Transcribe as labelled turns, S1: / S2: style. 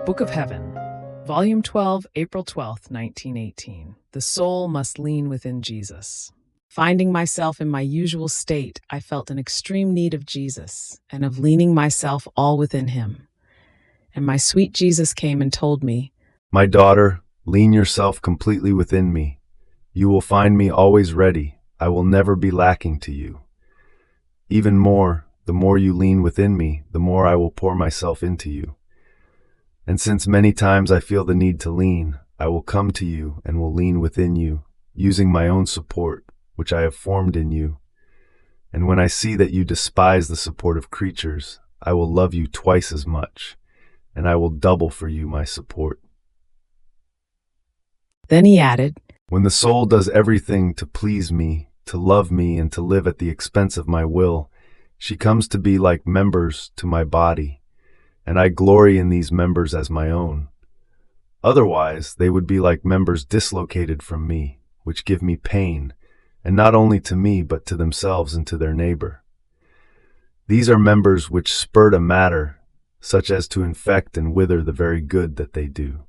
S1: Book of Heaven, Volume 12, April 12th, 1918. The soul must lean within Jesus. Finding myself in my usual state, I felt an extreme need of Jesus and of leaning myself all within him. And my sweet Jesus came and told me,
S2: "My daughter, lean yourself completely within me. You will find me always ready. I will never be lacking to you. Even more, the more you lean within me, the more I will pour myself into you. And since many times I feel the need to lean, I will come to you and will lean within you, using my own support, which I have formed in you. And when I see that you despise the support of creatures, I will love you twice as much, and I will double for you my support."
S1: Then he added,
S2: "When the soul does everything to please me, to love me, and to live at the expense of my will, she comes to be like members to my body, and I glory in these members as my own. Otherwise, they would be like members dislocated from me, which give me pain, and not only to me, but to themselves and to their neighbor. These are members which spurt a matter, such as to infect and wither the very good that they do.